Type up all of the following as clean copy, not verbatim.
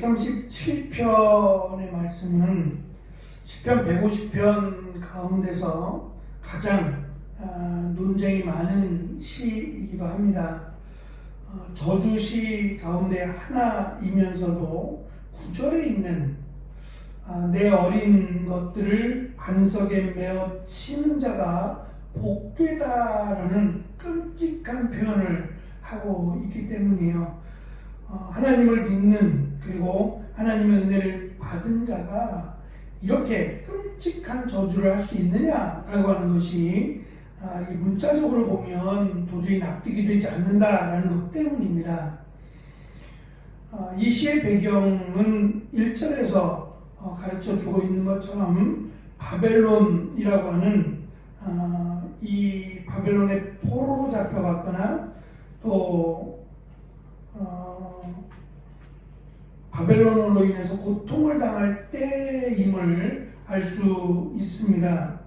137편의 말씀은 시편 150편 가운데서 가장 논쟁이 많은 시이기도 합니다. 저주시 가운데 하나이면서도 구절에 있는 내 어린 것들을 반석에 메어 치는 자가 복되다라는 끔찍한 표현을 하고 있기 때문이에요. 하나님을 믿는 그리고 하나님의 은혜를 받은 자가 이렇게 끔찍한 저주를 할 수 있느냐라고 하는 것이 이 문자적으로 보면 도저히 납득이 되지 않는다라는 것 때문입니다. 이 시의 배경은 1절에서 가르쳐 주고 있는 것처럼 바벨론이라고 하는 이 바벨론의 포로로 잡혀갔거나 또 바벨론으로 인해서 고통을 당할 때임을 알 수 있습니다.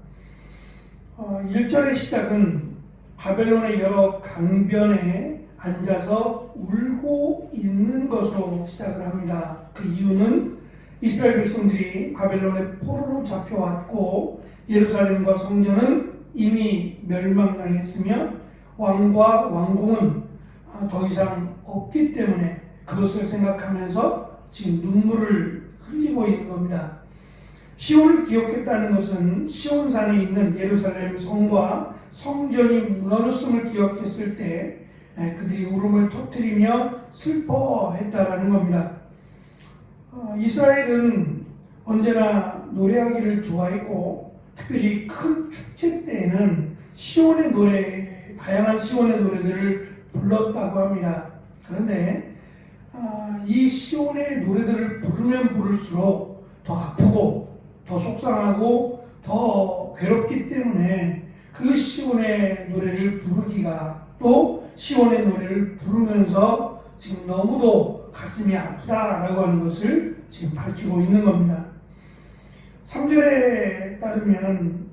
1절의 시작은 바벨론의 여러 강변에 앉아서 울고 있는 것으로 시작을 합니다. 그 이유는 이스라엘 백성들이 바벨론의 포로로 잡혀왔고 예루살렘과 성전은 이미 멸망당했으며 왕과 왕궁은 더 이상 없기 때문에 그것을 생각하면서 지금 눈물을 흘리고 있는 겁니다. 시온을 기억했다는 것은 시온산에 있는 예루살렘 성과 성전이 무너졌음을 기억했을 때 그들이 울음을 터뜨리며 슬퍼했다라는 겁니다. 이스라엘은 언제나 노래하기를 좋아했고 특별히 큰 축제 때에는 시온의 노래, 다양한 시온의 노래들을 불렀다고 합니다. 그런데 이 시온의 노래들을 부르면 부를수록 더 아프고 더 속상하고 더 괴롭기 때문에 그 시온의 노래를 부르기가 또 시온의 노래를 부르면서 지금 너무도 가슴이 아프다라고 하는 것을 지금 밝히고 있는 겁니다. 3절에 따르면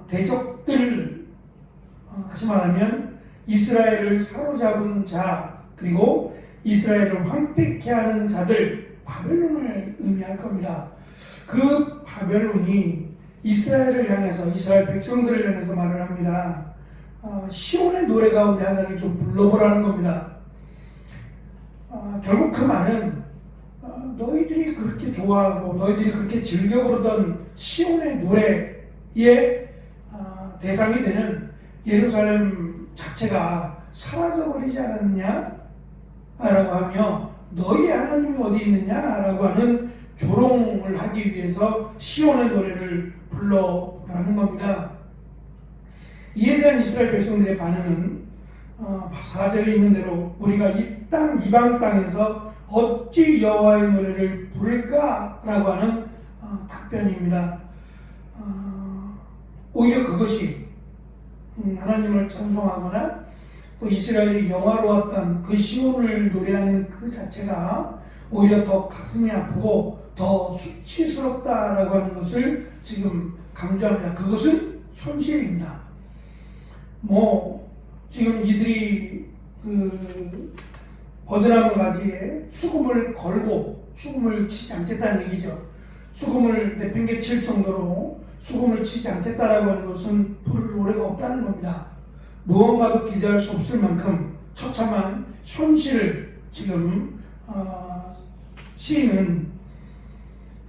대적들, 다시 말하면 이스라엘을 사로잡은 자 그리고 이스라엘을 황폐케 하는 자들, 바벨론을 의미할 겁니다. 그 바벨론이 이스라엘을 향해서, 이스라엘 백성들을 향해서 말을 합니다. 시온의 노래 가운데 하나를 좀 불러보라는 겁니다. 결국 그 말은 너희들이 그렇게 좋아하고 너희들이 그렇게 즐겨 부르던 시온의 노래의 대상이 되는 예루살렘 자체가 사라져버리지 않았느냐? 라고 하며 너희 하나님이 어디 있느냐라고 하는 조롱을 하기 위해서 시온의 노래를 불러보라는 겁니다. 이에 대한 이스라엘 백성들의 반응은 4절에 있는 대로 우리가 이 땅 이방 땅에서 어찌 여호와의 노래를 부를까라고 하는 답변입니다. 오히려 그것이 하나님을 찬송하거나 또 이스라엘이 영화로웠던 그 시온을 노래하는 그 자체가 오히려 더 가슴이 아프고 더 수치스럽다라고 하는 것을 지금 강조합니다. 그것은 현실입니다. 지금 이들이 버드나무 가지에 수금을 걸고 수금을 치지 않겠다는 얘기죠. 수금을 내팽개칠 정도로 수금을 치지 않겠다라고 하는 것은 부를 노래가 없다는 겁니다. 무언가도 기대할 수 없을 만큼 처참한 현실을 지금 시인은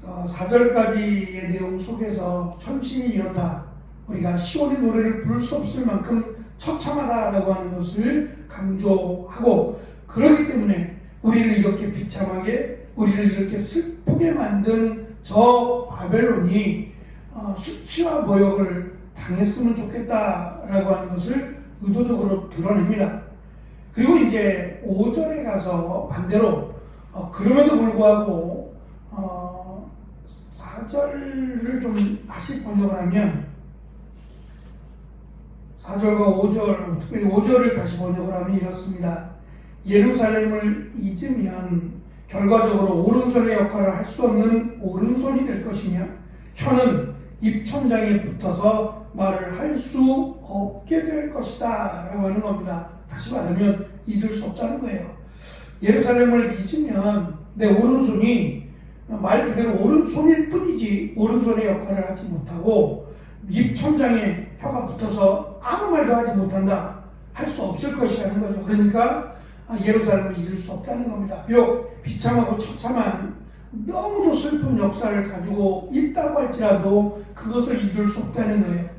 4절까지의 내용 속에서 현실이 이렇다. 우리가 시온의 노래를 부를 수 없을 만큼 처참하다라고 하는 것을 강조하고 그렇기 때문에 우리를 이렇게 비참하게 우리를 이렇게 슬프게 만든 저 바벨론이 수치와 모욕을 당했으면 좋겠다라고 하는 것을 의도적으로 드러냅니다. 그리고 이제 5절에 가서 반대로 그럼에도 불구하고 4절을 좀 다시 번역을 하면 4절과 5절, 특별히 5절을 다시 번역을 하면 이렇습니다. 예루살렘을 잊으면 결과적으로 오른손의 역할을 할 수 없는 오른손이 될 것이며 혀는 입천장에 붙어서 말을 할 수 없게 될 것이다 라고 하는 겁니다. 다시 말하면 잊을 수 없다는 거예요. 예루살렘을 잊으면 내 오른손이 말 그대로 오른손일 뿐이지 오른손의 역할을 하지 못하고 입 천장에 혀가 붙어서 아무 말도 하지 못한다. 할 수 없을 것이라는 거죠. 그러니까 예루살렘을 잊을 수 없다는 겁니다. 비록 비참하고 처참한 너무도 슬픈 역사를 가지고 있다고 할지라도 그것을 잊을 수 없다는 거예요.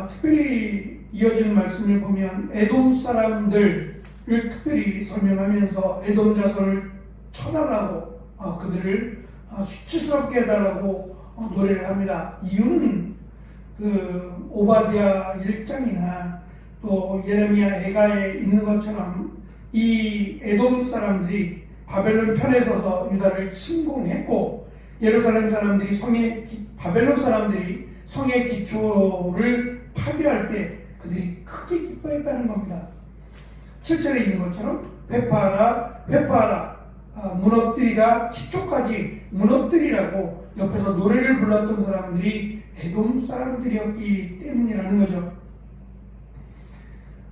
특별히 이어지는 말씀을 보면 에돔 사람들을 특별히 설명하면서 에돔 자손을 쳐달라고 그들을 수치스럽게 해달라고 노래를 합니다. 이유는 그 오바댜 1장이나 또 예레미야 에가에 있는 것처럼 이 에돔 사람들이 바벨론 편에 서서 유다를 침공했고 예루살렘 사람들이 바벨론 사람들이 성의 기초를 파괴할 때 그들이 크게 기뻐했다는 겁니다. 7절에 있는 것처럼 회파하라 회파하라 무너뜨리라 기초까지 무너뜨리라고 옆에서 노래를 불렀던 사람들이 에돔 사람들이었기 때문이라는 거죠.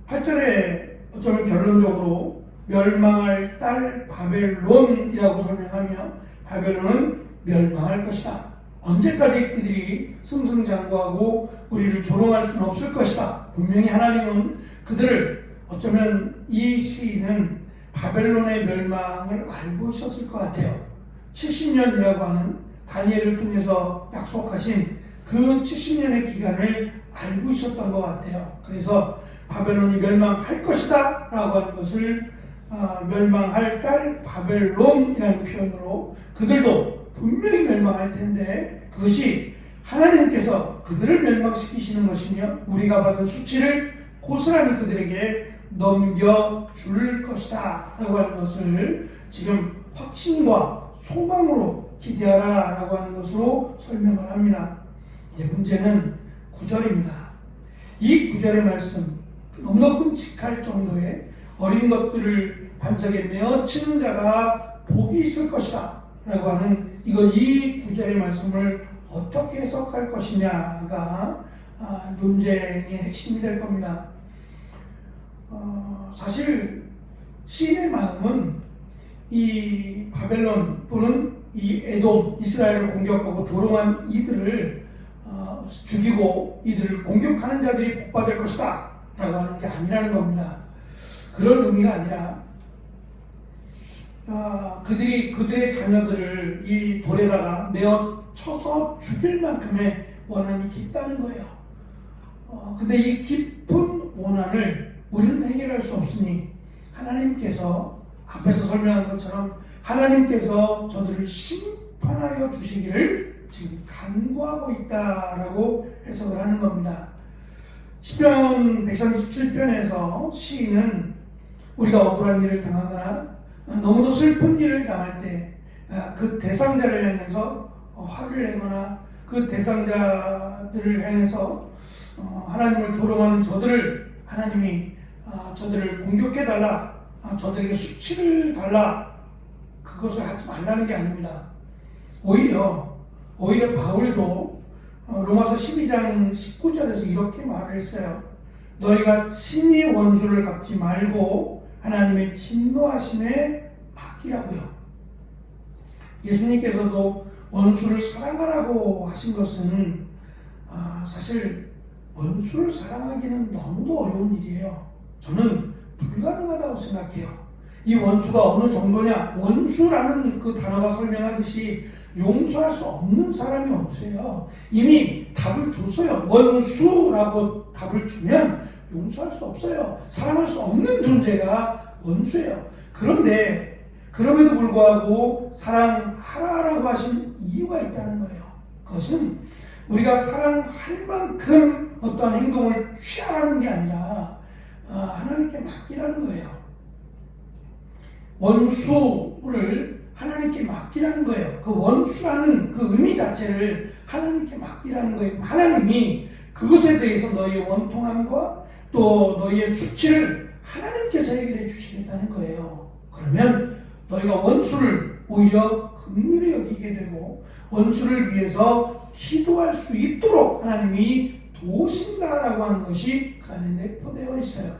8절에 어쩌면 결론적으로 멸망할 딸 바벨론이라고 설명하며 바벨론은 멸망할 것이다. 언제까지 그들이 승승장구하고 우리를 조롱할 수는 없을 것이다. 분명히 하나님은 그들을 어쩌면 이 시인은 바벨론의 멸망을 알고 있었을 것 같아요. 70년이라고 하는 다니엘을 통해서 약속하신 그 70년의 기간을 알고 있었던 것 같아요. 그래서 바벨론이 멸망할 것이다 라고 하는 것을 멸망할 딸 바벨론이라는 표현으로 그들도 분명히 멸망할 텐데 그것이 하나님께서 그들을 멸망시키시는 것이며 우리가 받은 수치를 고스란히 그들에게 넘겨줄 것이다 라고 하는 것을 지금 확신과 소망으로 기대하라 라고 하는 것으로 설명을 합니다. 이제 문제는 9절입니다. 이 9절의 말씀 너무나 끔찍할 정도의 어린 것들을 반석에 메어치는 자가 복이 있을 것이다 라고 하는 이 9절의 말씀을 어떻게 해석할 것이냐가 논쟁의 핵심이 될 겁니다. 사실 시인의 마음은 이 바벨론 또는 이 에돔 이스라엘을 공격하고 조롱한 이들을 죽이고 이들을 공격하는 자들이 복받을 것이다 라고 하는 게 아니라는 겁니다. 그런 의미가 아니라 그들의 자녀들을 이 돌에다가 메어 쳐서 죽일 만큼의 원한이 깊다는 거예요. 근데 이 깊은 원한을 우리는 해결할 수 없으니 하나님께서 앞에서 설명한 것처럼 하나님께서 저들을 심판하여 주시기를 지금 간구하고 있다라고 해석을 하는 겁니다. 시편 137편에서 시인은 우리가 억울한 일을 당하거나 너무도 슬픈 일을 당할 때 그 대상자를 향해서 화를 내거나 그 대상자들을 향해서 하나님을 조롱하는 저들을 하나님이 저들을 공격해달라 저들에게 수치를 달라 그것을 하지 말라는 게 아닙니다. 오히려 바울도 로마서 12장 19절에서 이렇게 말을 했어요. 너희가 친히 원수를 갚지 말고 하나님의 진노하심에 맡기라고요. 예수님께서도 원수를 사랑하라고 하신 것은 사실 원수를 사랑하기는 너무도 어려운 일이에요. 저는 불가능하다고 생각해요. 이 원수가 어느 정도냐? 원수라는 그 단어가 설명하듯이 용서할 수 없는 사람이 없어요. 이미 답을 줬어요. 원수라고 답을 주면 용서할 수 없어요. 사랑할 수 없는 존재가 원수예요. 그런데 그럼에도 불구하고 사랑하라고 하신 이유가 있다는 거예요. 그것은 우리가 사랑할 만큼 어떤 행동을 취하라는 게 아니라 하나님께 맡기라는 거예요. 원수를 하나님께 맡기라는 거예요. 그 원수라는 그 의미 자체를 하나님께 맡기라는 거예요. 하나님이 그것에 대해서 너희의 원통함과 또 너희의 수치를 하나님께서 해결해 주시겠다는 거예요. 그러면 너희가 원수를 오히려 긍휼히 여기게 되고 원수를 위해서 기도할 수 있도록 하나님이 도우신다라고 하는 것이 그 안에 내포되어 있어요.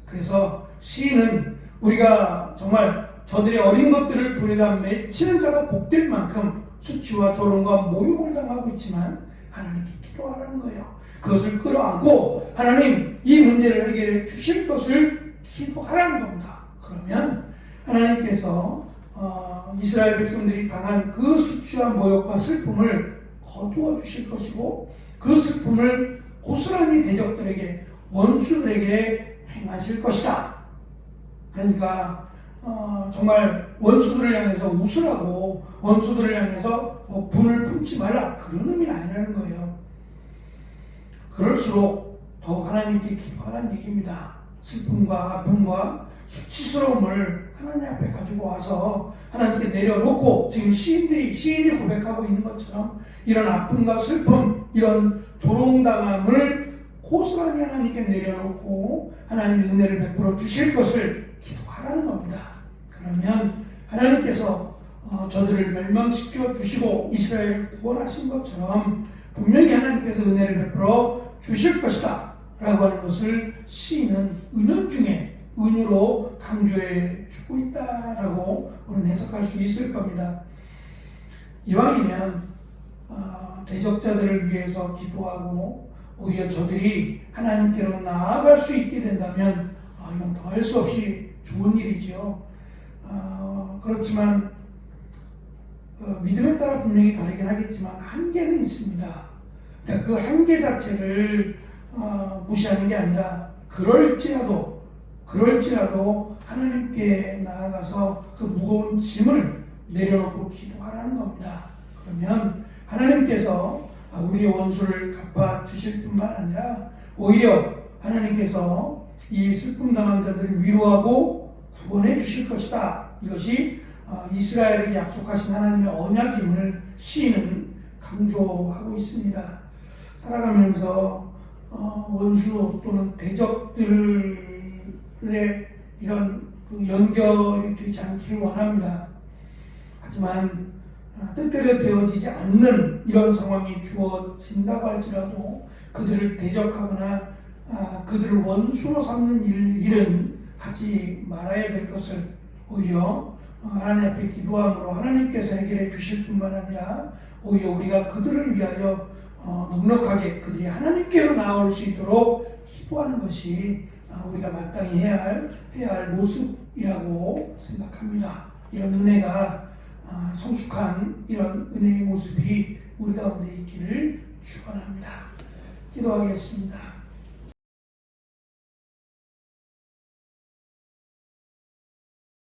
그래서 시인은 우리가 정말 저들의 어린 것들을 불에다 맺히는 자가 복될 만큼 수치와 조롱과 모욕을 당하고 있지만 하나님께 기도하라는 거예요. 그것을 끌어안고 하나님 이 문제를 해결해 주실 것을 기도하라는 겁니다. 그러면 하나님께서 이스라엘 백성들이 당한 그 수치와 모욕과 슬픔을 거두어 주실 것이고 그 슬픔을 고스란히 대적들에게 원수들에게 행하실 것이다. 그러니까 정말 원수들을 향해서 웃으라고 원수들을 향해서 분을 품지 말라 그런 의미는 아니라는 거예요. 그럴수록 더욱 하나님께 기도하라는 얘기입니다. 슬픔과 아픔과 수치스러움을 하나님 앞에 가지고 와서 하나님께 내려놓고 지금 시인이 고백하고 있는 것처럼 이런 아픔과 슬픔 이런 조롱당함을 고스란히 하나님께 내려놓고 하나님의 은혜를 베풀어 주실 것을 기도하라는 겁니다. 그러면 하나님께서 저들을 멸망시켜 주시고 이스라엘을 구원하신 것처럼 분명히 하나님께서 은혜를 베풀어 주실 것이다 라고 하는 것을 시인은 은연중에 은유로 강조해 주고 있다라고 우리는 해석할 수 있을 겁니다. 이왕이면 대적자들을 위해서 기도하고 오히려 저들이 하나님께로 나아갈 수 있게 된다면 이건 더할 수 없이 좋은 일이죠. 그렇지만 믿음에 따라 분명히 다르긴 하겠지만 한계는 있습니다. 그러니까 그 한계 자체를 무시하는 게 아니라 그럴지라도 하나님께 나아가서 그 무거운 짐을 내려놓고 기도하라는 겁니다. 그러면 하나님께서 우리의 원수를 갚아 주실 뿐만 아니라 오히려 하나님께서 이 슬픔 당한 자들을 위로하고 구원해 주실 것이다. 이것이 이스라엘에게 약속하신 하나님의 언약임을 시인은 강조하고 있습니다. 살아가면서 원수 또는 대적들의 이런 연결이 되지 않기를 원합니다. 하지만 뜻대로 되어지지 않는 이런 상황이 주어진다고 할지라도 그들을 대적하거나 그들을 원수로 삼는 일은 하지 말아야 될 것을 오히려 하나님 앞에 기도함으로 하나님께서 해결해 주실 뿐만 아니라 오히려 우리가 그들을 위하여 넉넉하게 그들이 하나님께로 나올 수 있도록 기도하는 것이 우리가 마땅히 해야 할 모습이라고 생각합니다. 이런 은혜가 성숙한 이런 은혜의 모습이 우리 가운데 있기를 축원합니다. 기도하겠습니다.